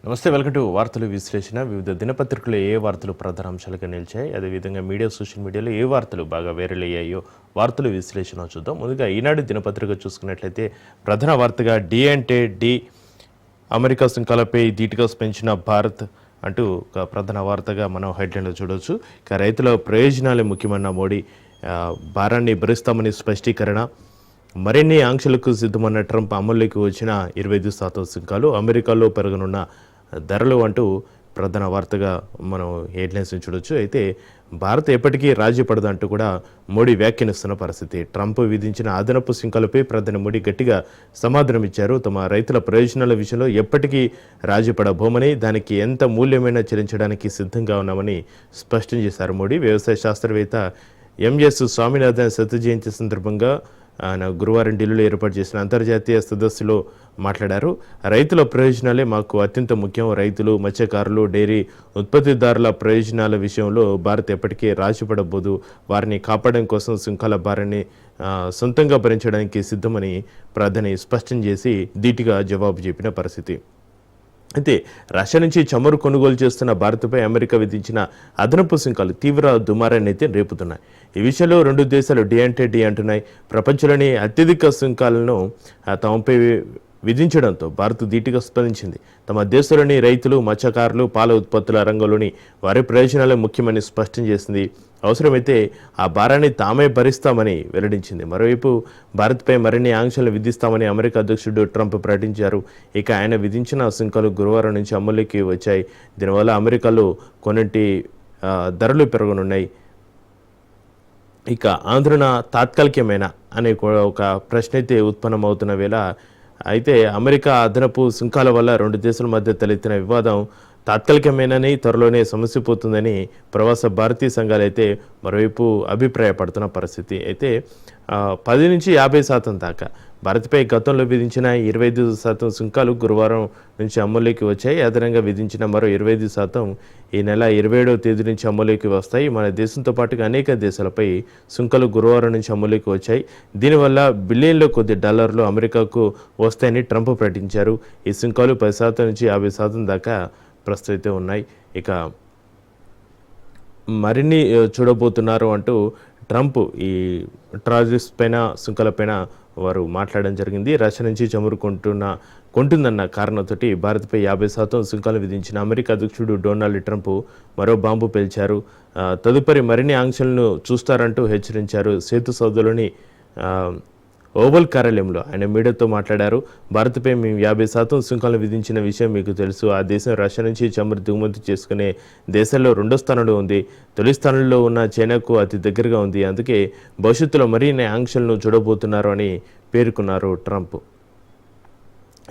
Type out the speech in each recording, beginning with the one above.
నమస్తే, welcome to వార్తలు విశ్లేషణ. వివిధ దినపత్రికలు ఏ వార్తలు ప్రధాన అంశాలుగా నిలిచాయి, అదేవిధంగా సోషల్ మీడియాలో ఏ వార్తలు బాగా వైరల్ అయ్యాయో వార్తలు విశ్లేషణ చూద్దాం. ముందుగా ఈనాడు దినపత్రిక చూసుకున్నట్లయితే ప్రధాన వార్తగా డి అంటే డి, అమెరికా సుంకాలపై ధీటుగా పెంచిన భారత్ అంటూ ఒక ప్రధాన వార్తగా మనం హెడ్లైన్లో చూడవచ్చు. ఇక రైతుల ప్రయోజనాలే ముఖ్యమన్న మోడీ, భారాన్ని భరిస్తామని స్పష్టీకరణ. మరిన్ని ఆంక్షలకు సిద్ధమన్న ట్రంప్, అమల్లోకి వచ్చిన 25% సుంకాలు, అమెరికాలో పెరగనున్న ధరలు అంటూ ప్రధాన వార్తగా మనం హెడ్లైన్స్ చూడొచ్చు. అయితే భారత్ ఎప్పటికీ రాజీ పడదంటూ కూడా మోడీ వ్యాఖ్యానిస్తున్న పరిస్థితి. ట్రంప్ విధించిన అదనపు సుంకాలపై ప్రధాని మోడీ గట్టిగా సమాధానమిచ్చారు. తమ రైతుల ప్రయోజనాల విషయంలో ఎప్పటికీ రాజీ పడబోమని, దానికి ఎంత మూల్యమైనా చెల్లించడానికి సిద్ధంగా ఉన్నామని స్పష్టం చేశారు మోడీ. వ్యవసాయ శాస్త్రవేత్త ఎంఎస్ స్వామినాథన్ శత జయంతి సందర్భంగా ఆయన గురువారం ఢిల్లీలో ఏర్పాటు చేసిన అంతర్జాతీయ సదస్సులో మాట్లాడారు. రైతుల ప్రయోజనాలే మాకు అత్యంత ముఖ్యం. రైతులు, మత్స్యకారులు, డైరీ ఉత్పత్తిదారుల ప్రయోజనాల విషయంలో భారత్ ఎప్పటికీ రాజీపడబోదు. వారిని కాపాడడం కోసం సుంకాల భారాన్ని సొంతంగా భరించడానికి సిద్ధమని ప్రధాని స్పష్టం చేసి ధీటుగా జవాబు చెప్పిన పరిస్థితి. అయితే రష్యా నుంచి చమురు కొనుగోలు చేస్తున్న భారత్పై అమెరికా విధించిన అదనపు సుంకాలు తీవ్ర దుమారాన్ని అయితే రేపుతున్నాయి. ఈ విషయంలో రెండు దేశాలు డి అంటే డి అంటున్నాయి. ప్రపంచంలోని అత్యధిక సుంకాలను తమపై విధించడంతో భారత్ ధీటుగా స్పందించింది. తమ దేశంలోని రైతులు, మత్స్యకారులు, పాల ఉత్పత్తుల రంగంలోని వారి ప్రయోజనాలే ముఖ్యమని స్పష్టం చేసింది. అవసరమైతే ఆ భారాన్ని తామే భరిస్తామని వెల్లడించింది. మరోవైపు భారత్పై మరిన్ని ఆంక్షలు విధిస్తామని అమెరికా అధ్యక్షుడు ట్రంప్ ప్రకటించారు. ఇక ఆయన విధించిన సుంకాలు గురువారం నుంచి అమలులోకి వచ్చాయి. దీనివల్ల అమెరికాలో కొన్నింటి ధరలు పెరగనున్నాయి. ఇక ఆందోళన తాత్కాలికమేనా అనే ఒక ప్రశ్న అయితే ఉత్పన్నమవుతున్న వేళ, అయితే అమెరికా అదనపు సుంకాల వల్ల రెండు దేశాల మధ్య తలెత్తిన వివాదం తాత్కాలికమేనని, త్వరలోనే సమస్యపోతుందని ప్రవాస భారతీయ సంఘాలు అయితే మరోవైపు అభిప్రాయపడుతున్న పరిస్థితి. అయితే 10 నుంచి 50% దాకా భారత్పై గతంలో విధించిన 25% సుంకాలు గురువారం నుంచి అమల్లోకి వచ్చాయి. అదనంగా విధించిన మరో 25% ఈ నెల 27వ తేదీ నుంచి అమల్లోకి వస్తాయి. మన దేశంతో పాటుగా అనేక దేశాలపై సుంకాలు గురువారం నుంచి అమల్లోకి వచ్చాయి. దీనివల్ల బిలియన్ల కొద్ది డాలర్లు అమెరికాకు వస్తాయని ట్రంప్ ప్రకటించారు. ఈ సుంకాలు 10% నుంచి 50% దాకా ప్రస్తుతం ఉన్నాయి. ఇక మరిన్ని చూడబోతున్నారు అంటూ ట్రంప్ ఈ ట్రాజెస్ పైన, సుంకాలపైన వారు మాట్లాడడం జరిగింది. రష్యా నుంచి చమురు కొంటుందన్న కారణంతో భారత్పై 50% సుంకాలు విధించిన అమెరికా అధ్యక్షుడు డొనాల్డ్ ట్రంప్ మరో బాంబు పేల్చారు. తదుపరి మరిన్ని ఆంక్షలను చూస్తారంటూ హెచ్చరించారు. సేతు సౌధలోని ఓవల్ కార్యాలయంలో ఆయన మీడియాతో మాట్లాడారు. భారత్పై మేము 50% సుంకాలను విధించిన విషయం మీకు తెలుసు. ఆ దేశం రష్యా నుంచి చమురు దిగుమతి చేసుకునే దేశాల్లో 2వ స్థానంలో ఉంది. తొలి స్థానంలో ఉన్న చైనాకు అతి దగ్గరగా ఉంది. అందుకే భవిష్యత్తులో మరిన్ని ఆంక్షలను చూడబోతున్నారు అని పేర్కొన్నారు ట్రంప్.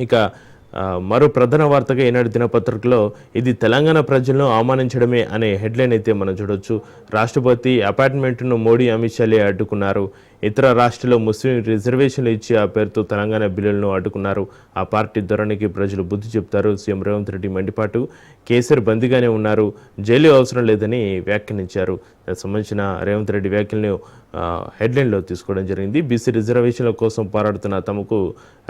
ఇక మరో ప్రధాన వార్తగా ఈనాడు దినపత్రికలో ఇది తెలంగాణ ప్రజలను అవమానించడమే అనే హెడ్లైన్ అయితే మనం చూడొచ్చు. రాష్ట్రపతి అపార్ట్మెంట్ను మోడీ, అమిత్ షాలే అడ్డుకున్నారు. ఇతర రాష్ట్రాల్లో ముస్లిం రిజర్వేషన్లు ఇచ్చి ఆ పేరుతో తెలంగాణ బిల్లులను అడ్డుకున్నారు. ఆ పార్టీ ధోరణికి ప్రజలు బుద్ధి చెప్తారు. సీఎం రేవంత్ రెడ్డి మండిపాటు. కేసీఆర్ బందీగానే ఉన్నారు, జైలు అవసరం లేదని వ్యాఖ్యానించారు. దానికి సంబంధించిన రేవంత్ రెడ్డి వ్యాఖ్యలను హెడ్లైన్లో తీసుకోవడం జరిగింది. బీసీ రిజర్వేషన్ల కోసం పోరాడుతున్న తమకు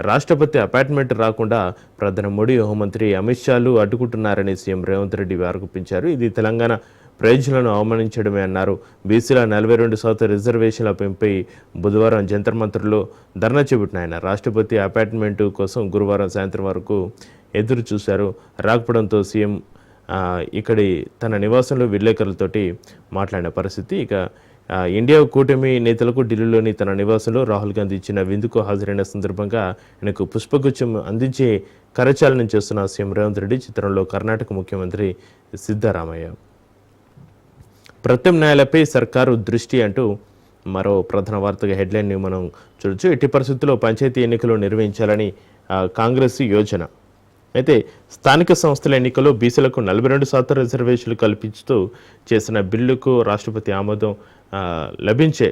రాష్ట్రపతి అపార్ట్మెంట్ రాకుండా ప్రధాని మోడీ, హోంమంత్రి అమిత్ షాలు అడ్డుకుంటున్నారని సీఎం రేవంత్ రెడ్డి ఆరోపించారు. ఇది తెలంగాణ ప్రయోజనాలను అవమానించడమే అన్నారు. బీసీల 42% రిజర్వేషన్ల పెంపై బుధవారం జంతర్ మంతర్లో ధర్నా చేపట్టిన ఆయన రాష్ట్రపతి అపార్ట్మెంటు కోసం గురువారం సాయంత్రం వరకు ఎదురు చూశారు. రాకపోవడంతో సీఎం ఇక్కడి తన నివాసంలో విలేకరులతోటి మాట్లాడిన పరిస్థితి. ఇక ఇండియా కూటమి నేతలకు ఢిల్లీలోని తన నివాసంలో రాహుల్ గాంధీ ఇచ్చిన విందుకు హాజరైన సందర్భంగా ఆయనకు పుష్పగుచ్చం అందించే కరచాలనం చేస్తున్న సీఎం రేవంత్ రెడ్డి. చిత్రంలో కర్ణాటక ముఖ్యమంత్రి సిద్ధరామయ్య. ప్రత్యామ్నాయాలపై సర్కారు దృష్టి అంటూ మరో ప్రధాన వార్తగా హెడ్లైన్ని మనం చూడొచ్చు. ఎట్టి పరిస్థితుల్లో పంచాయతీ ఎన్నికలు నిర్వహించాలని కాంగ్రెస్ యోజన. అయితే స్థానిక సంస్థల ఎన్నికల్లో బీసీలకు 42% రిజర్వేషన్లు కల్పిస్తూ చేసిన బిల్లుకు రాష్ట్రపతి ఆమోదం లభించే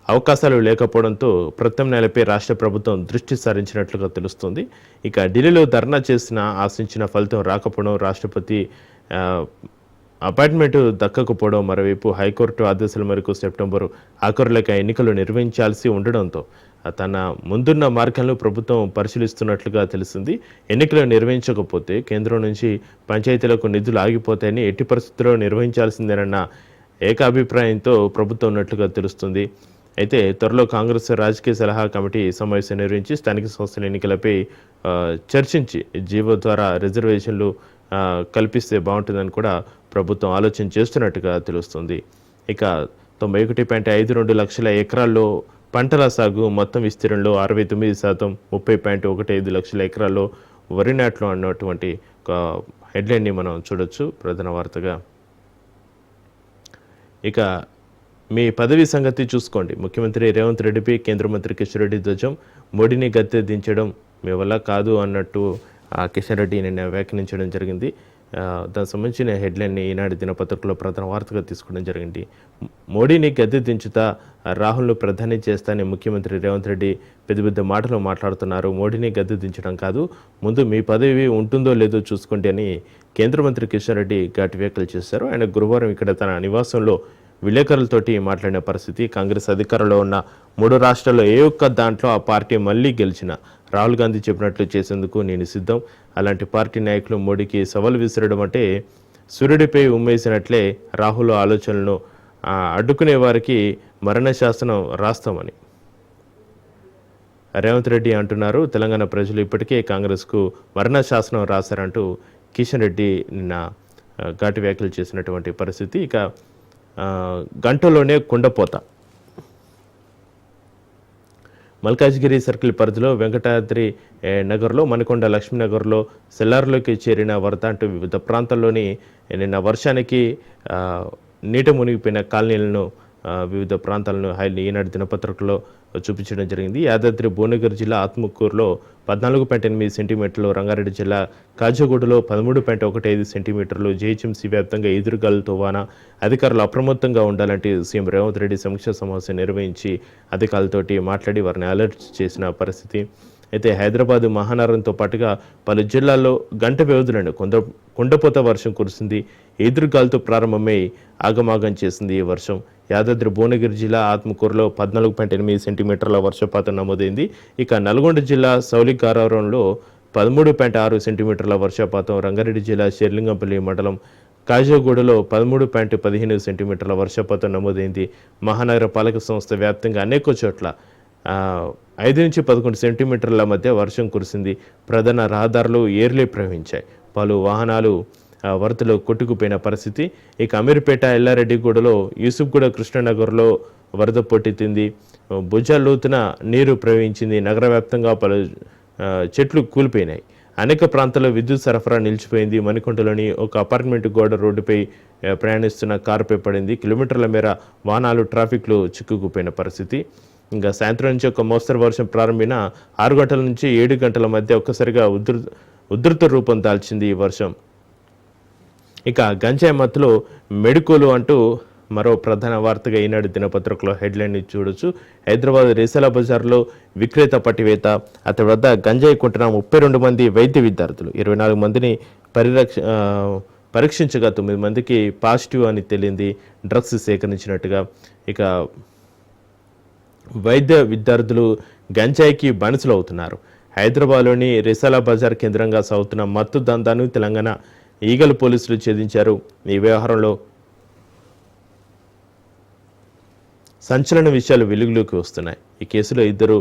అవకాశాలు లేకపోవడంతో ప్రత్యామ్నాయాలపై రాష్ట్ర ప్రభుత్వం దృష్టి సారించినట్లుగా తెలుస్తుంది. ఇక ఢిల్లీలో ధర్నా చేసిన ఆశించిన ఫలితం రాకపోవడం, రాష్ట్రపతి అపాయింట్మెంట్ దక్కకపోవడం, మరోవైపు హైకోర్టు ఆదేశాల మేరకు సెప్టెంబరు ఆఖరులోకి ఎన్నికలు నిర్వహించాల్సి ఉండడంతో తన ముందున్న మార్గాలను ప్రభుత్వం పరిశీలిస్తున్నట్లుగా తెలిసింది. ఎన్నికలు నిర్వహించకపోతే కేంద్రం నుంచి పంచాయతీలకు నిధులు ఆగిపోతాయని, ఎట్టి పరిస్థితుల్లో నిర్వహించాల్సిందేనన్న ఏకాభిప్రాయంతో ప్రభుత్వం ఉన్నట్లుగా తెలుస్తుంది. అయితే త్వరలో కాంగ్రెస్ రాజకీయ సలహా కమిటీ సమావేశం నిర్వహించి స్థానిక సంస్థల ఎన్నికలపై చర్చించి జీవో ద్వారా రిజర్వేషన్లు కల్పిస్తే బాగుంటుందని కూడా ప్రభుత్వం ఆలోచన చేస్తున్నట్టుగా తెలుస్తుంది. ఇక 91.52 లక్షల ఎకరాల్లో పంటల సాగు, మొత్తం విస్తీర్ణంలో 69%, 30.15 లక్షల ఎకరాల్లో వరి నాట్లు అన్నటువంటి ఒక హెడ్లైన్ని మనం చూడొచ్చు ప్రధాన వార్తగా. ఇక మీ పదవి సంగతి చూసుకోండి. ముఖ్యమంత్రి రేవంత్ రెడ్డిపై కేంద్ర మంత్రి కిషన్ రెడ్డి ధ్వజం. మోడీని గద్దె దించడం మీ వల్ల కాదు అన్నట్టు కిషన్ రెడ్డి నిన్న వ్యాఖ్యానించడం జరిగింది. దానికి సంబంధించిన హెడ్లైన్ని ఈనాడు దినపత్రికలో ప్రధాన వార్తగా తీసుకోవడం జరిగింది. మోడీని గద్దె దించుతా, రాహుల్ను ప్రధాని చేస్తానని ముఖ్యమంత్రి రేవంత్ రెడ్డి పెద్ద పెద్ద మాటలు మాట్లాడుతున్నారు. మోడీని గద్దె దించడం కాదు, ముందు మీ పదవి ఉంటుందో లేదో చూసుకోండి అని కేంద్ర మంత్రి కిషన్ రెడ్డి ఘాటు వ్యాఖ్యలు చేశారు. ఆయన గురువారం ఇక్కడ తన నివాసంలో విలేకరులతోటి మాట్లాడిన పరిస్థితి. కాంగ్రెస్ అధికారంలో ఉన్న 3 రాష్ట్రాల్లో ఏ ఒక్క దాంట్లో ఆ పార్టీ మళ్ళీ గెలిచిన రాహుల్ గాంధీ చెప్పినట్లు చేసేందుకు నేను సిద్ధం. అలాంటి పార్టీ నాయకులు మోడీకి సవాల్ విసిరడం అంటే సూర్యుడిపై ఉమ్మేసినట్లే. రాహుల్ ఆలోచనలను అడ్డుకునే వారికి మరణ శాసనం రాస్తామని రేవంత్ రెడ్డి అంటున్నారు. తెలంగాణ ప్రజలు ఇప్పటికే కాంగ్రెస్కు మరణ శాసనం రాశారంటూ కిషన్ రెడ్డి నిన్న ఘాటు వ్యాఖ్యలు చేసినటువంటి పరిస్థితి. ఇక గంటలోనే కుండపోత. మల్కాజ్గిరి సర్కిల్ పరిధిలో వెంకటాద్రి నగర్లో, మణికొండ లక్ష్మీనగర్లో సెల్లార్లోకి చేరిన వరద అంటూ వివిధ ప్రాంతాల్లోని నిన్న వర్షానికి నీట మునిగిపోయిన కాలనీలను వివిధ ప్రాంతాలను ఈనాడు దినపత్రికలో చూపించడం జరిగింది. యాదాద్రి భువనగిరి జిల్లా ఆత్మకూరులో 14.8 సెంటీమీటర్లు, రంగారెడ్డి జిల్లా కాజగూడలో 13.15 సెంటీమీటర్లు, జీహెచ్ఎంసీ వ్యాప్తంగా ఎదురుగాలులతో వాన. అధికారులు అప్రమత్తంగా ఉండాలంటే సీఎం రేవంత్ రెడ్డి సమీక్షా సమావేశం నిర్వహించి అధికారులతోటి మాట్లాడి వారిని అలర్ట్ చేసిన పరిస్థితి. అయితే హైదరాబాద్ మహానగరంతో పాటుగా పలు జిల్లాల్లో గంట వ్యవధిలోనే కుండపోత వర్షం కురిసింది. ఎదురుగాలితో ప్రారంభమై ఆగమాగం చేసింది ఈ వర్షం. యాదాద్రి భువనగిరి జిల్లా ఆత్మకూరులో 14.8 సెంటీమీటర్ల వర్షపాతం నమోదైంది. ఇక నల్గొండ జిల్లా సౌలిగారారంలో 13.6 సెంటీమీటర్ల వర్షపాతం, రంగారెడ్డి జిల్లా షేర్లింగంపల్లి మండలం కాజాగూడలో 13.15 సెంటీమీటర్ల వర్షపాతం నమోదైంది. మహానగర పాలక సంస్థ వ్యాప్తంగా అనేక చోట్ల 5 నుంచి 11 సెంటీమీటర్ల మధ్య వర్షం కురిసింది. ప్రధాన రహదారులు ఏర్లే ప్రవహించాయి. పలు వాహనాలు వరదలో కొట్టుకుపోయిన పరిస్థితి. ఇక అమీర్పేట, ఎల్లారెడ్డిగూడలో, యూసుఫ్గూడ, కృష్ణనగర్లో వరద పొట్టెత్తింది. భుజాల లోతున నీరు ప్రవహించింది. నగర వ్యాప్తంగా పలు చెట్లు కూలిపోయినాయి. అనేక ప్రాంతాల్లో విద్యుత్ సరఫరా నిలిచిపోయింది. మణికొండలోని ఒక అపార్ట్మెంట్ గోడ రోడ్డుపై ప్రయాణిస్తున్న కారుపై పడింది. కిలోమీటర్ల మేర వాహనాలు ట్రాఫిక్లో చిక్కుకుపోయిన పరిస్థితి. ఇంకా సాయంత్రం నుంచి ఒక మోస్తరు వర్షం ప్రారంభమైన 6 గంటల నుంచి 7 గంటల మధ్య ఒక్కసారిగా ఉధృత రూపం దాల్చింది ఈ వర్షం. ఇక గంజాయి మత్తులో మెడికోలు అంటూ మరో ప్రధాన వార్తగా ఈనాడు దినపత్రికలో హెడ్లైన్ చూడొచ్చు. హైదరాబాద్ రేసాల బజార్లో విక్రేత పట్టివేత. అతడి వద్ద గంజాయి కొంటున్న 32 మంది వైద్య విద్యార్థులు. 24 మందిని పరీక్షించగా 9 మందికి పాజిటివ్ అని తేలింది. డ్రగ్స్ సేకరించినట్టుగా. ఇక వైద్య విద్యార్థులు గంజాయికి బానిసలు అవుతున్నారు. హైదరాబాద్లోని రిసాలా బజార్ కేంద్రంగా సాగుతున్న మత్తు దందాను తెలంగాణ ఈగల్ పోలీసులు ఛేదించారు. ఈ వ్యవహారంలో సంచలన విషయాలు వెలుగులోకి వస్తున్నాయి. ఈ కేసులో 2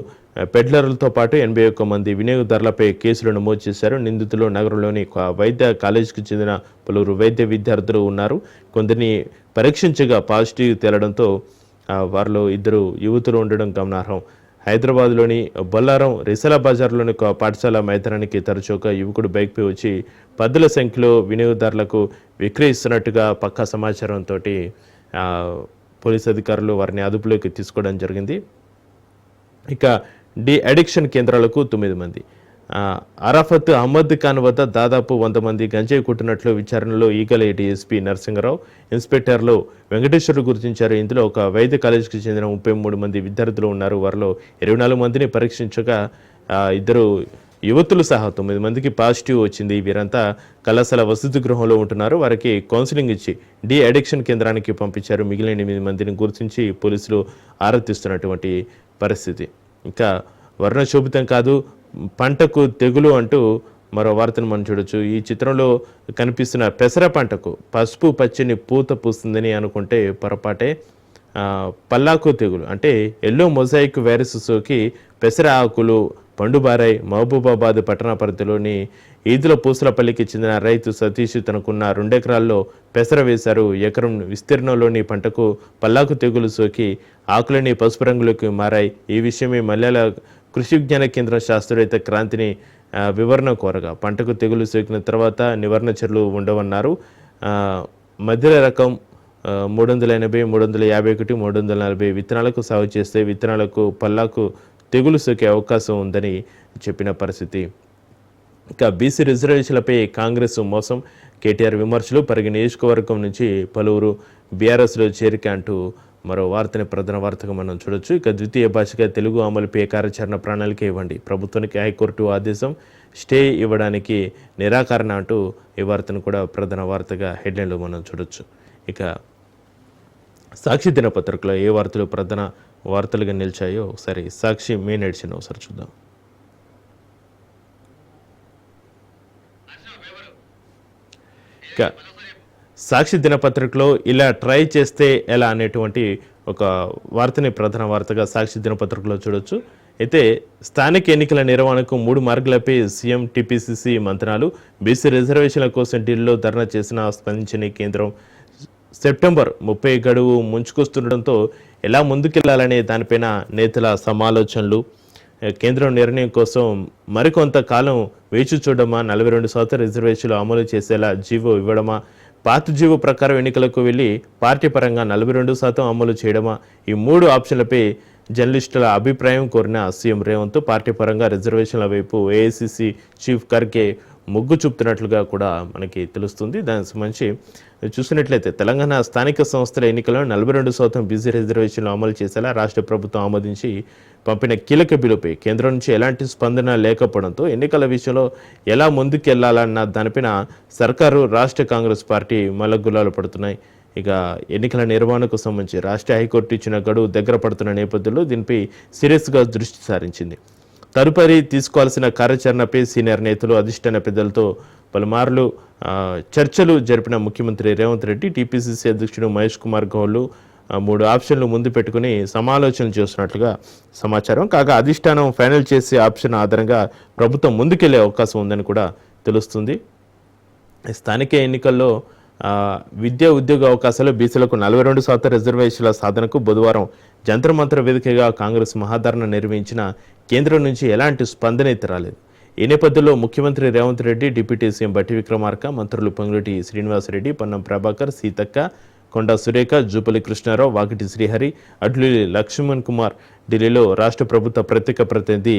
పెడ్లర్లతో పాటు 81 మంది వినియోగదారులపై కేసులు నమోదు చేశారు. నిందితులు నగరంలోని వైద్య కాలేజీకి చెందిన పలువురు వైద్య విద్యార్థులు ఉన్నారు. కొందరిని పరీక్షించగా పాజిటివ్ తేలడంతో వారిలో 2 యువతులు ఉండడం గమనార్హం. హైదరాబాద్లోని బొల్లారం రిసాలా బజార్లోని ఒక పాఠశాల మైదానానికి తరచూ ఒక యువకుడు బైక్పై వచ్చి 10ల సంఖ్యలో వినియోగదారులకు విక్రయిస్తున్నట్టుగా పక్కా సమాచారంతో పోలీసు అధికారులు వారిని అదుపులోకి తీసుకోవడం జరిగింది. ఇక డి అడిక్షన్ కేంద్రాలకు 9 మంది. అరాఫత్ అహ్మద్ ఖాన్ వద్ద దాదాపు 100 మంది గంజాయి కుట్టినట్లు విచారణలో ఈగల డిఎస్పీ నరసింహరావు, ఇన్స్పెక్టర్లు వెంకటేశ్వర్లు గుర్తించారు. ఇందులో ఒక వైద్య కాలేజీకి చెందిన 33 మంది విద్యార్థులు ఉన్నారు. వారిలో 24 మందిని పరీక్షించగా 2 యువతులు సహా 9 మందికి పాజిటివ్ వచ్చింది. వీరంతా కళాశాల వసతి గృహంలో ఉంటున్నారు. వారికి కౌన్సిలింగ్ ఇచ్చి డి అడిక్షన్ కేంద్రానికి పంపించారు. మిగిలిన 8 మందిని గుర్తించి పోలీసులు ఆరా తీస్తున్నటువంటి పరిస్థితి. ఇంకా వర్ణశోభితం కాదు పంటకు తెగులు అంటూ మరో వార్తను మనం చూడొచ్చు. ఈ చిత్రంలో కనిపిస్తున్న పెసర పంటకు పసుపు పచ్చని పూత పూస్తుందని అనుకుంటే పొరపాటే. పల్లాకు తెగులు అంటే ఎల్లో మొజాయిక్ వైరస్ సోకి పెసర ఆకులు పండుబారాయి. మహబూబాబాద్ పట్టణ పరిధిలోని ఈదుల పూసలపల్లికి చెందిన రైతు సతీష్ తనకున్న 2 ఎకరాల్లో పెసర వేశారు. ఎకరం విస్తీర్ణంలోని పంటకు పల్లాకు తెగులు సోకి ఆకులని పసుపు రంగులోకి మారాయి. ఈ విషయమే మల్యాల కృషి విజ్ఞాన కేంద్రం శాస్త్రవేత్త క్రాంతిని వివరణ కోరగా పంటకు తెగులు సోకిన తర్వాత నివారణ చర్యలు ఉండవన్నారు. మధ్యల రకం 380, 351, 340 విత్తనాలకు సాగు చేస్తే విత్తనాలకు పల్లాకు తెగులు సోకే అవకాశం ఉందని చెప్పిన పరిస్థితి. ఇక బీసీ రిజర్వేషన్లపై కాంగ్రెస్ మోసం, కేటీఆర్ విమర్శలు, పరిగి నియోజకవర్గం నుంచి పలువురు బీఆర్ఎస్లో చేరిక అంటూ మరో వార్తని ప్రధాన వార్తగా మనం చూడొచ్చు. ఇక ద్వితీయ భాషగా తెలుగు అమలుపై కార్యాచరణ ప్రణాళిక ఇవ్వండి, ప్రభుత్వానికి హైకోర్టు ఆదేశం, స్టే ఇవ్వడానికి నిరాకరణ అంటూ ఈ వార్తను కూడా ప్రధాన వార్తగా హెడ్లైన్లో మనం చూడొచ్చు. ఇక సాక్షి దినపత్రికలో ఏ వార్తలు ప్రధాన వార్తలుగా నిలిచాయో ఒకసారి సాక్షి మెయిన్ ఎడిషన్ ఒకసారి చూద్దాం. ఇక సాక్షి దినపత్రికలో ఇలా ట్రై చేస్తే ఎలా అనేటువంటి ఒక వార్తని ప్రధాన వార్తగా సాక్షి దినపత్రికలో చూడొచ్చు. అయితే స్థానిక ఎన్నికల నిర్వహణకు 3 మార్గాలపై సీఎం టీపీసీసీ మంత్రాలు, బీసీ రిజర్వేషన్ల కోసం ఢిల్లీలో ధర్నా చేసిన స్పందించిన కేంద్రం. సెప్టెంబర్ 30 గడువు ముంచుకొస్తుండటంతో ఎలా ముందుకెళ్లాలనే దానిపైన నేతల సమాలోచనలు. కేంద్రం నిర్ణయం కోసం మరికొంత కాలం వేచి చూడమా, 42% రిజర్వేషన్లు అమలు చేసేలా జీవో ఇవ్వడమా, పాత జీవో ప్రకారం ఎన్నికలకు వెళ్ళి పార్టీ పరంగా 42% అమలు చేయడమా, ఈ 3 ఆప్షన్లపై జర్నలిస్టుల అభిప్రాయం కోరిన సీఎం రేవంత్ పార్టీ పరంగా రిజర్వేషన్ల వైపు ఏఐసీసీ చీఫ్ ఖర్గే మొగ్గు చూపుతున్నట్లుగా కూడా మనకి తెలుస్తుంది. దానికి సంబంధించి చూసినట్లయితే తెలంగాణ స్థానిక సంస్థల ఎన్నికల్లో 42% బీసీ రిజర్వేషన్లు అమలు చేసేలా రాష్ట్ర ప్రభుత్వం ఆమోదించి పంపిన కీలక బిల్లుపై కేంద్రం నుంచి ఎలాంటి స్పందన లేకపోవడంతో ఎన్నికల విషయంలో ఎలా ముందుకెళ్లాలన్న దానిపైన సర్కారు, రాష్ట్ర కాంగ్రెస్ పార్టీ మల్లగుల్లాలు పడుతున్నాయి. ఇక ఎన్నికల నిర్వహణకు సంబంధించి రాష్ట్ర హైకోర్టు ఇచ్చిన గడువు దగ్గర పడుతున్న నేపథ్యంలో దీనిపై సీరియస్గా దృష్టి సారించింది. తదుపరి తీసుకోవాల్సిన కార్యాచరణపై సీనియర్ నేతలు, అధిష్టాన పెద్దలతో పలుమార్లు చర్చలు జరిపిన ముఖ్యమంత్రి రేవంత్ రెడ్డి, టీపీసీసీ అధ్యక్షుడు మహేష్ కుమార్ గౌడ్లు 3 ఆప్షన్లు ముందు పెట్టుకుని సమాలోచనలు చేస్తున్నట్లుగా సమాచారం. కాగా అధిష్టానం ఫైనల్ చేసే ఆప్షన్ ఆధారంగా ప్రభుత్వం ముందుకెళ్లే అవకాశం ఉందని కూడా తెలుస్తుంది. స్థానిక ఎన్నికల్లో విద్యా ఉద్యోగ అవకాశాలు బీసీలకు 42% రిజర్వేషన్ల సాధనకు బుధవారం జంతర్ మంతర్ వేదికగా కాంగ్రెస్ మహాధరణ నిర్వహించిన కేంద్రం నుంచి ఎలాంటి స్పందన అయితే రాలేదు. ఈ నేపథ్యంలో ముఖ్యమంత్రి రేవంత్ రెడ్డి, డిప్యూటీ సీఎం బట్టి విక్రమార్క, మంత్రులు పొంగులేటి శ్రీనివాసరెడ్డి, పొన్నం ప్రభాకర్, సీతక్క, కొండా సురేఖ, జూపల్లి కృష్ణారావు, వాకిటి శ్రీహరి, అడ్లూరి లక్ష్మణ్ కుమార్ ఢిల్లీలో రాష్ట్ర ప్రభుత్వ ప్రత్యేక ప్రతినిధి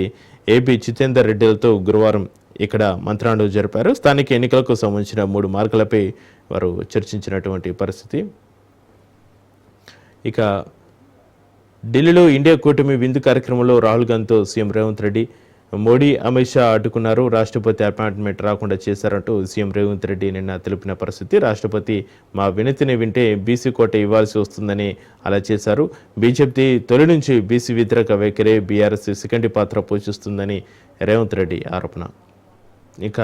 ఏబి జితేందర్ రెడ్డిలతో గురువారం ఇక్కడ మంత్రాలు జరిపారు. స్థానిక ఎన్నికలకు సంబంధించిన 3 మార్గాలపై వారు చర్చించినటువంటి పరిస్థితి. ఇక ఢిల్లీలో ఇండియా కూటమి విందు కార్యక్రమంలో రాహుల్ గాంధీతో సీఎం రేవంత్ రెడ్డి, మోడీ, అమిత్ షా అడ్డుకున్నారు, రాష్ట్రపతి అపాయింట్మెంట్ రాకుండా చేశారంటూ సీఎం రేవంత్ రెడ్డి నిన్న తెలిపిన పరిస్థితి. రాష్ట్రపతి మా వినతిని వింటే బీసీ కోట ఇవ్వాల్సి వస్తుందని అలా చేశారు. బీజేపీ తొలి నుంచి బీసీ వ్యతిరేక వైఖరే బీఆర్ఎస్ సెకండ్ పాత్ర పోషిస్తుందని రేవంత్ రెడ్డి ఆరోపణ. ఇక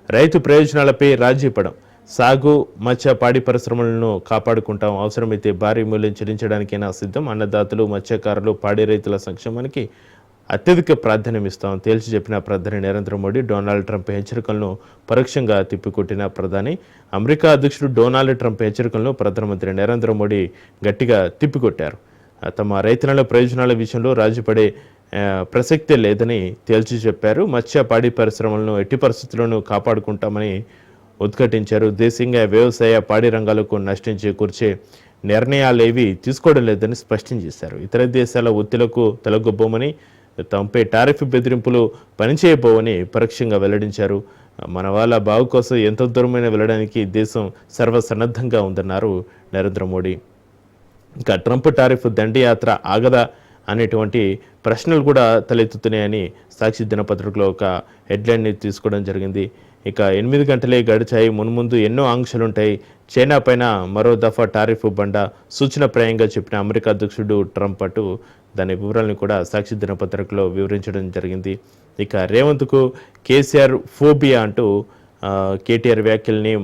రైతు ప్రయోజనాలపై రాజీపడం, సాగు, మత్స్య, పాడి పరిశ్రమలను కాపాడుకుంటాం, అవసరమైతే భారీ మూల్యం చెల్లించడానికైనా సిద్ధం, అన్నదాతలు, మత్స్యకారులు, పాడి రైతుల సంక్షేమానికి అత్యధిక ప్రాధాన్యం ఇస్తాం తేల్చి చెప్పిన ప్రధాని నరేంద్ర మోడీ, డొనాల్డ్ ట్రంప్ హెచ్చరికలను పరోక్షంగా తిప్పికొట్టిన ప్రధాని. అమెరికా అధ్యక్షుడు డొనాల్డ్ ట్రంప్ హెచ్చరికలను ప్రధానమంత్రి నరేంద్ర మోడీ గట్టిగా తిప్పికొట్టారు. తమ రైతుల ప్రయోజనాల విషయంలో రాజీపడే ప్రసక్తే లేదని తేల్చి చెప్పారు. మత్స్య, పాడి పరిశ్రమలను ఎట్టి పరిస్థితుల్లోనూ కాపాడుకుంటామని ఉద్ఘాటించారు. దేశీయంగా వ్యవసాయ, పాడి రంగాలకు నష్టం చేకూర్చే నిర్ణయాలేవి తీసుకోవడం లేదని స్పష్టం చేశారు. ఇతర దేశాల ఒత్తిళ్లకు తలగొబ్బమని, తమపై టారిఫ్ బెదిరింపులు పనిచేయబోవని పరోక్షంగా వెల్లడించారు. మన వాళ్ళ బాగు కోసం ఎంత దూరమైన వెళ్ళడానికి దేశం సర్వసన్నద్ధంగా ఉందన్నారు నరేంద్ర మోడీ. ఇంకా ట్రంప్ టారిఫ్ దండయాత్ర ఆగదా అనేటువంటి ప్రశ్నలు కూడా తలెత్తుతున్నాయని సాక్షి దినపత్రికలో ఒక హెడ్లైన్ని తీసుకోవడం జరిగింది. ఇక 8 గంటలే గడిచాయి, మున్ముందు ఎన్నో ఆంక్షలుంటాయి, చైనా పైన మరో దఫా టారిఫ్ బండ, సూచనప్రాయంగా చెప్పిన అమెరికా అధ్యక్షుడు ట్రంప్ అటు దాని వివరాలను కూడా సాక్షి దినపత్రికలో వివరించడం జరిగింది. ఇక రేవంత్కు కేసీఆర్ ఫోబియా అంటూ కేటీఆర్ వ్యాఖ్యల్ని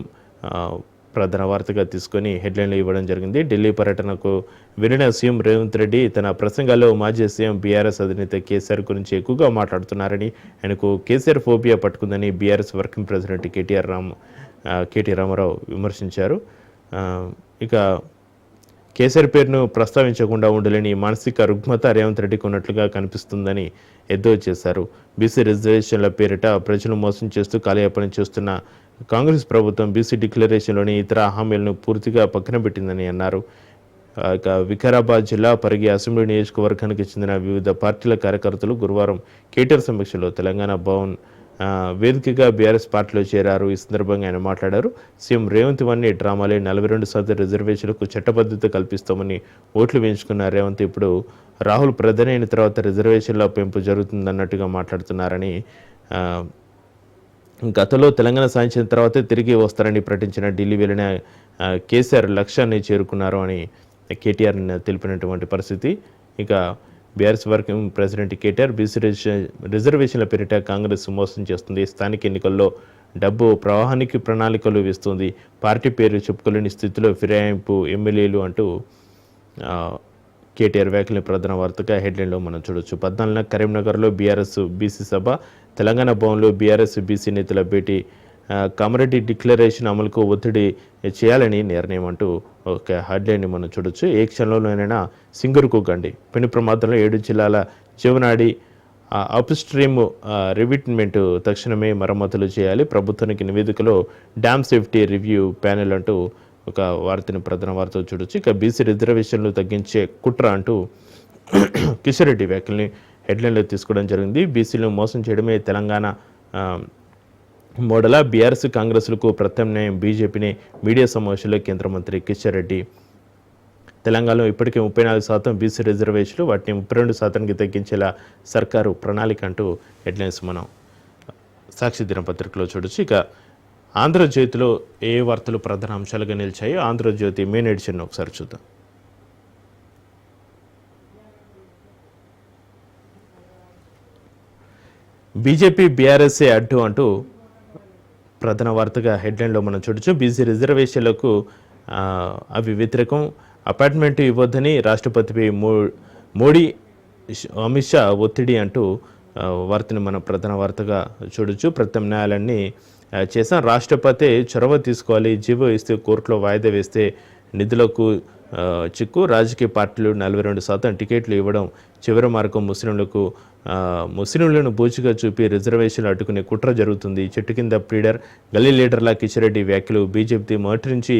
ప్రధాన వార్తగా తీసుకొని హెడ్లైన్లు ఇవ్వడం జరిగింది. ఢిల్లీ పర్యటనకు వెళ్ళిన సీఎం రేవంత్ రెడ్డి తన ప్రసంగాల్లో మాజీ సీఎం బీఆర్ఎస్ అధినేత కేసీఆర్ గురించి ఎక్కువగా మాట్లాడుతున్నారని, ఆయనకు కేసీఆర్ ఫోబియా పట్టుకుందని బీఆర్ఎస్ వర్కింగ్ ప్రెసిడెంట్ కేటీ రామారావు విమర్శించారు. ఇక కేసీఆర్ పేరును ప్రస్తావించకుండా ఉండలేని మానసిక రుగ్మత రేవంత్ రెడ్డికి ఉన్నట్లుగా కనిపిస్తుందని ఎద్దేవా చేశారు. బీసీ రిజర్వేషన్ల పేరిట ప్రజలు మోసం చేస్తూ కాలయాపన చేస్తున్న కాంగ్రెస్ ప్రభుత్వం బీసీ డిక్లరేషన్లోని ఇతర హామీలను పూర్తిగా పక్కన పెట్టిందని అన్నారు. ఇక వికారాబాద్ జిల్లా పరిగి అసెంబ్లీ నియోజకవర్గానికి చెందిన వివిధ పార్టీల కార్యకర్తలు గురువారం కేటీఆర్ సమక్షంలో తెలంగాణ భవన్ వేదికగా బీఆర్ఎస్ పార్టీలో చేరారు. ఈ సందర్భంగా ఆయన మాట్లాడారు. సీఎం రేవంత్ ఇవన్నీ డ్రామాలే, 42% రిజర్వేషన్లకు చట్టబద్ధత కల్పిస్తామని ఓట్లు వేయించుకున్న రేవంత్ ఇప్పుడు రాహుల్ ప్రధాని అయిన తర్వాత రిజర్వేషన్ల పెంపు జరుగుతుందన్నట్టుగా మాట్లాడుతున్నారని, గతంలో తెలంగాణ సాధించిన తర్వాతే తిరిగి వస్తారని ప్రకటించిన ఢిల్లీ వెళ్ళిన కేసీఆర్ లక్ష్యాన్ని చేరుకున్నారు అని కేటీఆర్ తెలిపినటువంటి పరిస్థితి. ఇక BRS working president KTR BC రిజర్వేషన్ల పేరిట కాంగ్రెస్ మోసం చేస్తుంది, స్థానిక ఎన్నికల్లో డబ్బు ప్రవాహానికి ప్రణాళికలు వేస్తుంది, పార్టీ పేరు చెప్పుకోలేని స్థితిలో ఫిరాయింపు ఎమ్మెల్యేలు అంటూ కేటీఆర్ వ్యాఖ్యలు ప్రధాన వార్తగా హెడ్లైన్లో మనం చూడొచ్చు. 14న కరీంనగర్లో బీఆర్ఎస్ బీసీ సభ, తెలంగాణ భవన్లో బీఆర్ఎస్ బీసీ నేతల భేటీ, కామారెడ్డి డిక్లరేషన్ అమలుకు ఒత్తిడి చేయాలని నిర్ణయం అంటూ ఒక హెడ్లైన్ని మనం చూడొచ్చు. ఏ క్షణంలోనైనా సింగరుకు గండి, పెను ప్రమాదంలో 7 జిల్లాల జీవనాడి అప్స్ట్రీమ్ రివిట్మెంట్ తక్షణమే మరమ్మతులు చేయాలి, ప్రభుత్వానికి నివేదికలో డ్యామ్ సేఫ్టీ రివ్యూ ప్యానెల్ అంటూ ఒక వార్తని ప్రధాన వార్త చూడొచ్చు. ఇక బీసీ రిజర్వేషన్లు తగ్గించే కుట్ర అంటూ కిషన్ రెడ్డి వ్యాఖ్యల్ని హెడ్లైన్లో తీసుకోవడం జరిగింది. బీసీలను మోసం చేయడమే తెలంగాణ మోడల, బీఆర్ఎస్ కాంగ్రెస్లకు ప్రత్యామ్నాయం బీజేపీని మీడియా సమావేశంలో కేంద్ర మంత్రి కిషన్ రెడ్డి. తెలంగాణలో ఇప్పటికే 34% బీసీ రిజర్వేషన్లు, వాటిని 32%కి తగ్గించేలా సర్కారు ప్రణాళిక అంటూ హెడ్లైన్స్ మనం సాక్షి దినపత్రికలో చూడొచ్చు. ఇక ఆంధ్రజ్యోతిలో ఏ వార్తలు ప్రధాన అంశాలుగా నిలిచాయో ఆంధ్రజ్యోతి మెయిన్ ఎడిషన్ ఒకసారి చూద్దాం. బీజేపీ బీఆర్ఎస్ఏ అడ్డు అంటూ ప్రధాన వార్తగా హెడ్లైన్లో మనం చూడొచ్చు. బీసీ రిజర్వేషన్లకు అవి వ్యతిరేకం, అపార్ట్మెంట్ ఇవ్వద్దని రాష్ట్రపతిపై మోడీ అమిత్ షా ఒత్తిడి అంటూ వార్తని మనం ప్రధాన వార్తగా చూడొచ్చు. ప్రత్యామ్నాయాలన్నీ చేశాం, రాష్ట్రపతి చొరవ తీసుకోవాలి, జీవో ఇస్తే కోర్టులో వాయిదా వేస్తే నిధులకు చిక్కు, రాజకీయ పార్టీలు 42% టికెట్లు ఇవ్వడం చివరి మార్గం, ముస్లింలను బూచిగా చూపి రిజర్వేషన్లు అడ్డుకునే కుట్ర జరుగుతుంది, చెట్టు కింద ప్లీడర్ గల్లీ లీడర్ల కిషన్ రెడ్డి వ్యాఖ్యలు, బీజేపీ మొదటి నుంచి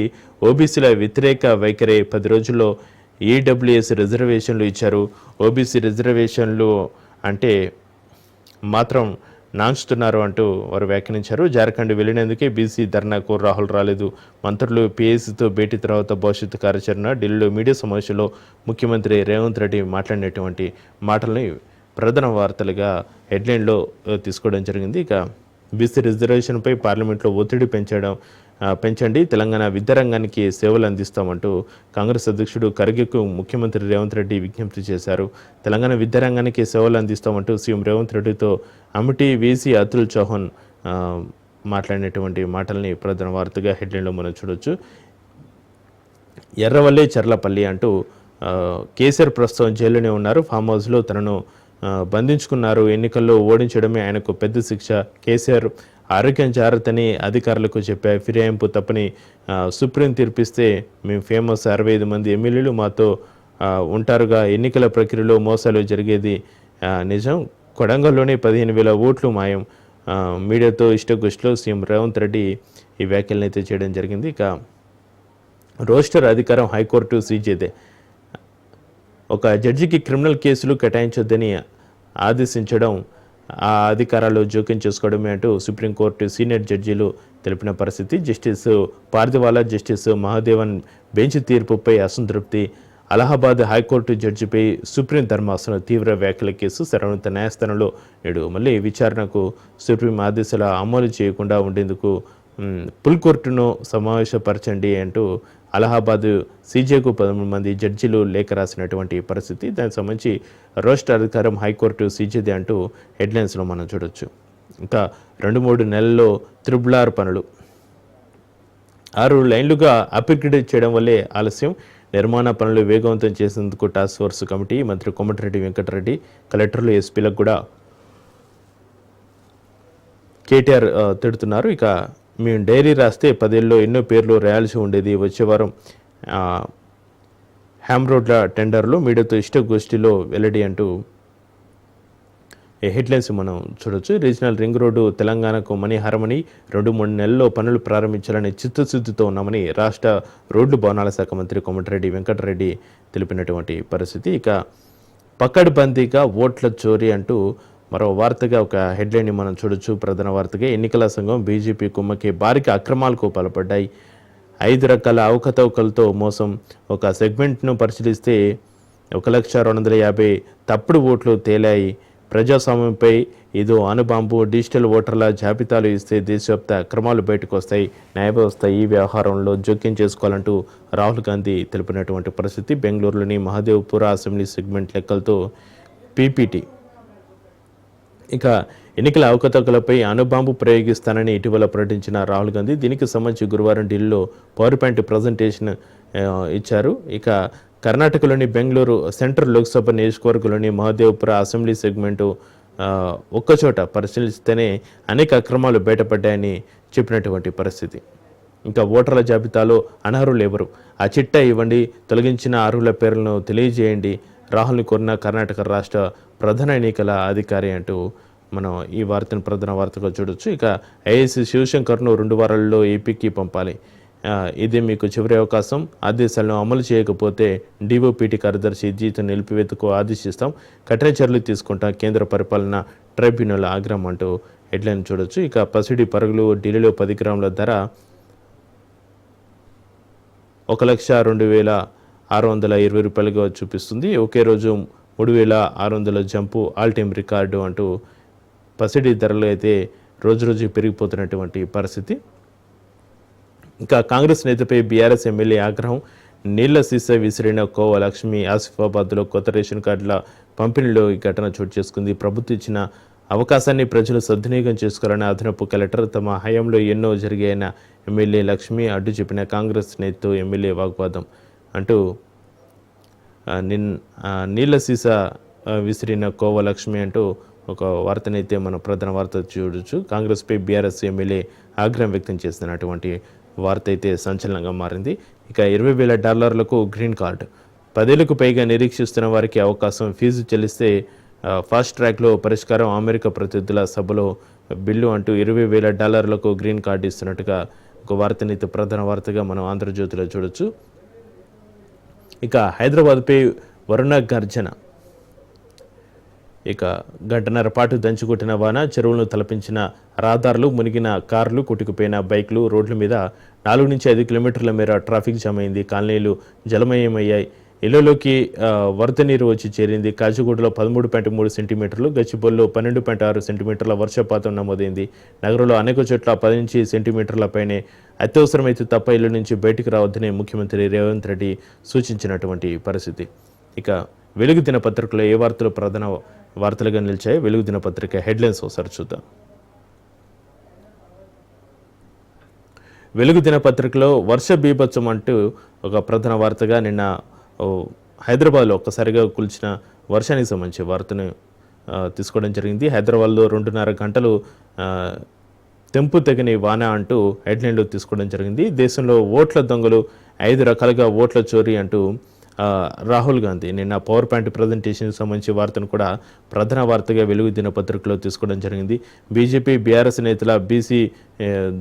ఓబీసీల వ్యతిరేక వైఖరి, 10 రోజుల్లో ఈడబ్ల్యూఎస్ రిజర్వేషన్లు ఇచ్చారు, ఓబీసీ రిజర్వేషన్లు అంటే మాత్రం నాంచుతున్నారు అంటూ వారు వ్యాఖ్యానించారు. జార్ఖండ్ వెళ్లినందుకే బీసీ ధర్నాకు రాహుల్ రాలేదు, మంత్రులు పీఏసీతో భేటీ తర్వాత భవిష్యత్తు కార్యాచరణ, ఢిల్లీలో మీడియా సమావేశంలో ముఖ్యమంత్రి రేవంత్ రెడ్డి మాట్లాడినటువంటి మాటల్ని ప్రధాన వార్తలుగా హెడ్లైన్లో తీసుకోవడం జరిగింది. ఇక బీసీ రిజర్వేషన్పై పార్లమెంట్లో ఒత్తిడి పెంచండి, తెలంగాణ విద్యారంగానికి సేవలు అందిస్తామంటూ కాంగ్రెస్ అధ్యక్షుడు ఖర్గేకు ముఖ్యమంత్రి రేవంత్ రెడ్డి విజ్ఞప్తి చేశారు. తెలంగాణ విద్యారంగానికి సేవలు అందిస్తామంటూ సీఎం రేవంత్ రెడ్డితో అమిటి వీసీ అతుల్ చౌహాన్ మాట్లాడినటువంటి మాటల్ని ప్రధాన వార్తగా హెడ్లైన్లో మనం చూడొచ్చు. ఎర్రవల్లి చర్లపల్లి అంటూ కేసీఆర్ ప్రస్తుతం జైల్లోనే ఉన్నారు, ఫామ్ హౌస్లో తనను బంధించుకున్నారు, ఎన్నికల్లో ఓడించడమే ఆయనకు పెద్ద శిక్ష, కేసీఆర్ ఆరోగ్యం జాగ్రత్తని అధికారులకు చెప్పారు, ఫిరాయింపు తప్పని సుప్రీం తీర్పిస్తే మేము ఫేమస్, 65 మంది ఎమ్మెల్యేలు మాతో ఉంటారుగా, ఎన్నికల ప్రక్రియలో మోసాలు జరిగేది నిజం, కొడంగల్లోనే 15,000 ఓట్లు మాయం, మీడియాతో ఇష్టగుష్లో సీఎం రేవంత్ రెడ్డి ఈ వ్యాఖ్యలను అయితే చేయడం జరిగింది. ఇక రోస్టర్ అధికారం హైకోర్టు సీజేదే, ఒక జడ్జికి క్రిమినల్ కేసులు కేటాయించొద్దని ఆదేశించడం, ఆ అధికారాలు జోక్యం చేసుకోవడమే అంటూ సుప్రీంకోర్టు సీనియర్ జడ్జీలు తెలిపిన పరిస్థితి. Justice Pardiwala, justice Mahadevan bench తీర్పుపై అసంతృప్తి, అలహాబాద్ హైకోర్టు జడ్జిపై సుప్రీం ధర్మాసనం తీవ్ర వ్యాఖ్యల కేసు, సర్వోన్నత న్యాయస్థానంలో నేడు మళ్ళీ విచారణకు సుప్రీం ఆదేశాల అమలు చేయకుండా ఉండేందుకు ఫుల్ కోర్టును సమావేశపరచండి అంటూ అలహాబాద్ సీజేకు 13 మంది జడ్జీలు లేఖ రాసినటువంటి పరిస్థితి. దానికి సంబంధించి రోస్టర్ అధికారం హైకోర్టు సీజేది అంటూ హెడ్లైన్స్లో మనం చూడొచ్చు. ఇంకా 2-3 నెలల్లో త్రిబుల్ పనులు 6 లైన్లుగా అప్గ్రేడ్ చేయడం వల్లే ఆలస్యం. నిర్మాణ పనులు వేగవంతం చేసేందుకు టాస్క్ ఫోర్స్ కమిటీ. మంత్రి కోమటిరెడ్డి వెంకటరెడ్డి కలెక్టర్లు ఎస్పీలకు కూడా కేటీఆర్ తిడుతున్నారు. ఇక మేము డైరీ రాస్తే 10 ఏళ్ళలో ఎన్నో పేర్లు రాయాల్సి ఉండేది. వచ్చే వారం హ్యామ్ రోడ్ల టెండర్లు మీడియాతో ఇష్టగోష్ఠిలో వెల్లడి అంటూ హెడ్లైన్స్ మనం చూడొచ్చు. రీజనల్ రింగ్ రోడ్డు తెలంగాణకు మణిహారమని 2-3 నెలల్లో పనులు ప్రారంభించాలని చిత్తశుద్ధితో ఉన్నామని రాష్ట్ర రోడ్లు భవనాల శాఖ మంత్రి కోమటిరెడ్డి వెంకటరెడ్డి తెలిపినటువంటి పరిస్థితి. ఇక పకడ్బందీగా ఓట్ల చోరీ అంటూ మరో వార్తగా ఒక హెడ్లైన్ని మనం చూడొచ్చు. ప్రధాన వార్తగా ఎన్నికల సంఘం బీజేపీ కుమ్మకి భారీగా అక్రమాలకు పాల్పడ్డాయి. 5 రకాల అవకతవకలతో మోసం. ఒక సెగ్మెంట్ను పరిశీలిస్తే 1,250,000 తప్పుడు ఓట్లు తేలాయి. ప్రజాస్వామ్యంపై ఇదో అణుబాంబు. డిజిటల్ ఓటర్ల జాబితాలు ఇస్తే దేశవ్యాప్త అక్రమాలు బయటకు వస్తాయి. న్యాయ వ్యవస్థ ఈ వ్యవహారంలో జోక్యం చేసుకోవాలంటూ రాహుల్ గాంధీ తెలిపినటువంటి పరిస్థితి. బెంగళూరులోని మహదేవ్పుర అసెంబ్లీ సెగ్మెంట్ లెక్కలతో పీపీటీ. ఇక ఎన్నికల అవకతవకలపై అణుబాంబు ప్రయోగిస్తానని ఇటీవల ప్రకటించిన రాహుల్ గాంధీ దీనికి సంబంధించి గురువారం ఢిల్లీలో పవర్ పాయింట్ ప్రజెంటేషన్ ఇచ్చారు. ఇక కర్ణాటకలోని బెంగళూరు సెంట్రల్ లోక్సభ నియోజకవర్గంలోని మహదేవ్పుర అసెంబ్లీ సెగ్మెంటు ఒక్కచోట పరిశీలిస్తేనే అనేక అక్రమాలు బయటపడ్డాయని చెప్పినటువంటి పరిస్థితి. ఇంకా ఓటర్ల జాబితాలో అనర్హులు ఎవరు, ఆ చిట్టా ఇవ్వండి, తొలగించిన అర్హుల పేర్లను తెలియజేయండి, రాహుల్ని కోరిన కర్ణాటక రాష్ట్ర ప్రధాన ఎన్నికల అధికారి అంటూ మనం ఈ వార్తను ప్రధాన వార్తగా చూడొచ్చు. ఇక ఐఏసీ శివశంకర్ను 2 వారాల్లో ఏపీకి పంపాలి. ఇది మీకు చివరి అవకాశం. ఆదేశాలను అమలు చేయకపోతే డీఓపీటీ కార్యదర్శి జీతం నిలిపివేతకు ఆదేశిస్తాం. కఠిన చర్యలు తీసుకుంటాం. కేంద్ర పరిపాలన ట్రైబ్యునల్ ఆగ్రహం అంటూ హెడ్లైన్ చూడొచ్చు. ఇక పసిడి పరుగులు ఢిల్లీలో 10 గ్రాముల ధర 1,02,620 రూపాయలుగా చూపిస్తుంది. ఒకే రోజు 3,600 జంపు ఆల్ టైమ్ రికార్డు అంటూ పసిడి ధరలు అయితే రోజు పెరిగిపోతున్నటువంటి పరిస్థితి. ఇంకా కాంగ్రెస్ నేతపై బీఆర్ఎస్ ఎమ్మెల్యే ఆగ్రహం. నీళ్ల సీసా విసిరిన కోవ లక్ష్మి. ఆసిఫాబాద్లో కొత్త రేషన్ కార్డుల పంపిణీలో ఈ ఘటన చోటు చేసుకుంది. ప్రభుత్వం ఇచ్చిన అవకాశాన్ని ప్రజలు సద్వినియోగం చేసుకోవాలని అదనపు కలెక్టర్. తమ హయాంలో ఎన్నో జరిగాయన్న ఎమ్మెల్యే లక్ష్మి. అడ్డు చెప్పిన కాంగ్రెస్ నేతతో ఎమ్మెల్యే వాగ్వాదం అంటూ నీళ్ల సీసా విసిరిన కోవ లక్ష్మి అంటూ ఒక వార్తనైతే మనం ప్రధాన వార్త చూడొచ్చు. కాంగ్రెస్పై బీఆర్ఎస్ ఎమ్మెల్యే ఆగ్రహం వ్యక్తం చేసినటువంటి వార్త అయితే సంచలనంగా మారింది. ఇక $20,000 గ్రీన్ కార్డు. 10 ఏళ్లకు పైగా నిరీక్షిస్తున్న వారికి అవకాశం. ఫీజు చెల్లిస్తే ఫాస్ట్ ట్రాక్లో పరిష్కారం. అమెరికా ప్రతినిధుల సభలో బిల్లు అంటూ $20,000 గ్రీన్ కార్డు ఇస్తున్నట్టుగా ఒక వార్తనైతే ప్రధాన వార్తగా మనం ఆంధ్రజ్యోతిలో చూడొచ్చు. ఇక హైదరాబాద్పై వరుణ గర్జన. ఇక గంటన్నర పాటు దంచుకొట్టిన వాన. చెరువులను తలపించిన రహదారులు, మునిగిన కార్లు, కొట్టుకుపోయిన బైక్లు. రోడ్ల మీద 4-5 కిలోమీటర్ల మేర ట్రాఫిక్ జామ్ అయింది. కాలనీలు జలమయమయ్యాయి. ఇళ్లలోకి వరద నీరు వచ్చి చేరింది. కాచిగూడలో 13.3 సెంటీమీటర్లు, గచ్చిబౌలిలో 12.6 సెంటీమీటర్ల వర్షపాతం నమోదైంది. నగరంలో అనేక చోట్ల 10 సెంటీమీటర్ల పైనే. అత్యవసరమైతే తప్ప ఇళ్ల నుంచి బయటకు రావద్దని ముఖ్యమంత్రి రేవంత్ రెడ్డి సూచించినటువంటి పరిస్థితి. ఇక వెలుగు దినపత్రికలో ఏ వార్తలు ప్రధాన వార్తలుగా నిలిచాయి? వెలుగు దినపత్రిక హెడ్లైన్స్ ఒకసారి చూద్దాం. వెలుగు దినపత్రికలో వర్ష బీభత్సం అంటూ ఒక ప్రధాన వార్తగా నిన్న హైదరాబాద్లో ఒక్కసారిగా కులిచిన వర్షానికి సంబంధించి వార్తను తీసుకోవడం జరిగింది. హైదరాబాద్లో 2.5 గంటలు తెంపు తెగని వాన అంటూ హెడ్లైన్లో తీసుకోవడం జరిగింది. దేశంలో ఓట్ల దొంగలు, 5 రకాలుగా ఓట్ల చోరీ అంటూ రాహుల్ గాంధీ నిన్న పవర్ పాయింట్ ప్రజెంటేషన్కి సంబంధించి వార్తను కూడా ప్రధాన వార్తగా వెలుగు దినపత్రికలో తీసుకోవడం జరిగింది. బీజేపీ బీఆర్ఎస్ నేతల బీసీ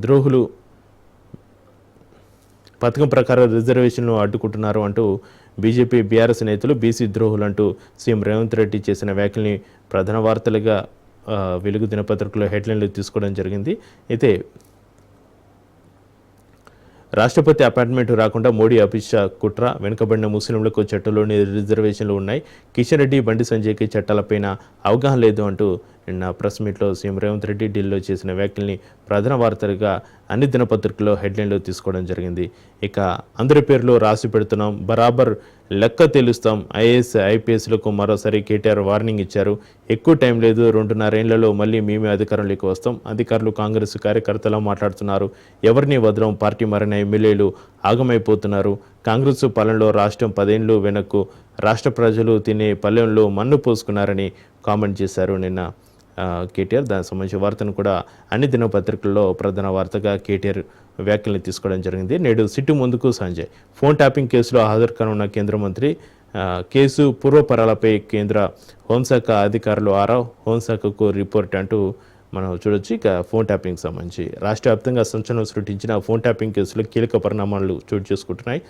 ద్రోహులు పథకం ప్రకారం రిజర్వేషన్లు అడ్డుకుంటున్నారు అంటూ బీజేపీ బీఆర్ఎస్ నేతలు బీసీ ద్రోహులు అంటూ సీఎం రేవంత్ రెడ్డి చేసిన వ్యాఖ్యల్ని ప్రధాన వార్తలుగా వెలుగు దినపత్రికలో హెడ్లైన్లు తీసుకోవడం జరిగింది. అయితే రాష్ట్రపతి అపాయింట్మెంట్ రాకుండా మోడీ అమిత్ షా కుట్ర. వెనుకబడిన ముస్లింలకు చట్టంలోని రిజర్వేషన్లు ఉన్నాయి. కిషన్ రెడ్డి, బండి సంజయ్కి చట్టాలపైన అవగాహన లేదు అంటూ నిన్న ప్రెస్ మీట్లో సీఎం రేవంత్ రెడ్డి ఢిల్లీలో చేసిన వ్యాఖ్యల్ని ప్రధాన వార్తలుగా అన్ని దినపత్రికల్లో హెడ్లైన్లు తీసుకోవడం జరిగింది. ఇక అందరి పేర్లు రాసి పెడుతున్నాం, బరాబర్ లెక్క తెలుస్తాం, ఐఏఎస్ ఐపీఎస్లకు మరోసారి కేటీఆర్ వార్నింగ్ ఇచ్చారు. ఎక్కువ టైం లేదు, 2.5 ఏళ్లలో మళ్ళీ మేమే అధికారంలోకి వస్తాం. అధికారులు కాంగ్రెస్ కార్యకర్తలా మాట్లాడుతున్నారు, ఎవరిని వదలం, పార్టీ మారిన ఎమ్మెల్యేలు ఆగమైపోతున్నారు. కాంగ్రెస్ పాలనలో రాష్ట్రం 10 ఏళ్లు వెనక్కు, రాష్ట్ర ప్రజలు తినే పల్లెంలో మన్ను పోసుకున్నారని కామెంట్ చేశారు నిన్న కేటీఆర్. దానికి సంబంధించిన వార్తను కూడా అన్ని దినపత్రికల్లో ప్రధాన వార్తగా కేటీఆర్ వ్యాఖ్యలను తీసుకోవడం జరిగింది. నేడు సిట్టు ముందుకు సంజయ్, ఫోన్ ట్యాపింగ్ కేసులో హాజరు కానున్న కేంద్ర మంత్రి, కేసు పూర్వపరాలపై కేంద్ర హోంశాఖ అధికారులు ఆరా, హోంశాఖకు రిపోర్ట్ అంటూ మనం చూడొచ్చు. ఇక ఫోన్ ట్యాపింగ్ సంబంధించి రాష్ట్ర వ్యాప్తంగా సంచలనం సృష్టించిన ఫోన్ ట్యాపింగ్ కేసులో కీలక పరిణామాలు చోటు చేసుకుంటున్నాయి.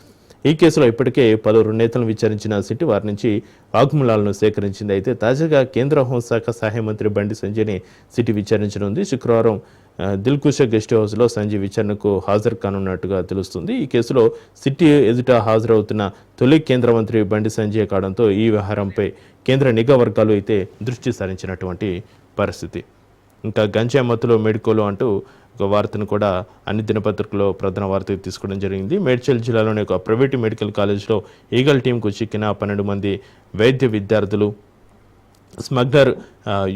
ఈ కేసులో ఇప్పటికే 10 నేతలను విచారించిన సిట్ వారి నుంచి వాగ్మూలాలను సేకరించింది. అయితే తాజాగా కేంద్ర హోంశాఖ సహాయ మంత్రి బండి సంజయ్ని సిట్ విచారించనుంది. శుక్రవారం దిల్కుష గెస్ట్ హౌస్లో సంజయ్ విచారణకు హాజరు కానున్నట్టుగా తెలుస్తుంది. ఈ కేసులో సిట్ ఎదుట హాజరవుతున్న తొలి కేంద్ర మంత్రి బండి సంజయ్ కావడంతో ఈ వ్యవహారంపై కేంద్ర నిఘా వర్గాలు అయితే దృష్టి సారించినటువంటి పరిస్థితి. ఇంకా గంజాయి మత్తులో మెడికోలు అంటూ ఒక వార్తను కూడా అన్ని దినపత్రికల్లో ప్రధాన వార్తగా తీసుకోవడం జరిగింది. మేడ్చల్ జిల్లాలోని ఒక ప్రైవేటు మెడికల్ కాలేజ్లో ఈగల్ టీంకు చిక్కిన 12 మంది వైద్య విద్యార్థులు. స్మగ్లర్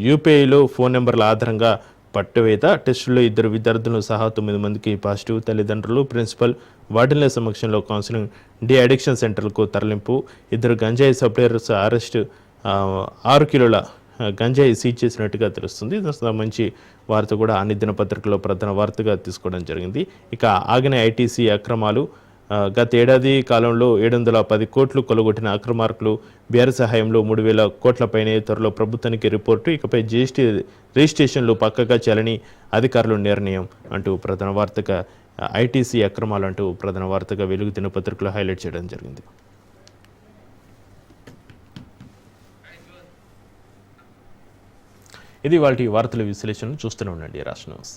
యూపీఐలో ఫోన్ నెంబర్ల ఆధారంగా పట్టువేత టెస్టుల్లో 2 విద్యార్థులను సహా 9 మందికి పాజిటివ్. తల్లిదండ్రులు, ప్రిన్సిపల్, వార్డెన్ల సమక్షంలో కౌన్సిలింగ్, డి అడిక్షన్ సెంటర్లకు తరలింపు. 2 గంజాయి సప్లయర్స్ అరెస్ట్, 6 కిలోల గంజాయి సీజ్ చేసినట్టుగా తెలుస్తుంది. దానికి సంబంధించి వార్త కూడా అన్ని దినపత్రికల్లో ప్రధాన వార్తగా తీసుకోవడం జరిగింది. ఇక ఆగిన ఐటీసీ అక్రమాలు, గత ఏడాది కాలంలో 710 కోట్లు కొలగొట్టిన అక్రమార్కులు, బీఆర్ సహాయంలో 3,000 కోట్లపైనే, త్వరలో ప్రభుత్వానికి రిపోర్టు, ఇకపై జీఎస్టీ రిజిస్ట్రేషన్లు పక్కగా చేయాలని అధికారులు నిర్ణయం అంటూ ప్రధాన వార్తగా ఐటీసీ అక్రమాలు అంటూ ప్రధాన వార్తగా వెలుగు దినపత్రికలో హైలైట్ చేయడం జరిగింది. ఇది వాటి వార్తల విశ్లేషణ. చూస్తూనే ఉండండి రాష్ట్ర న్యూస్.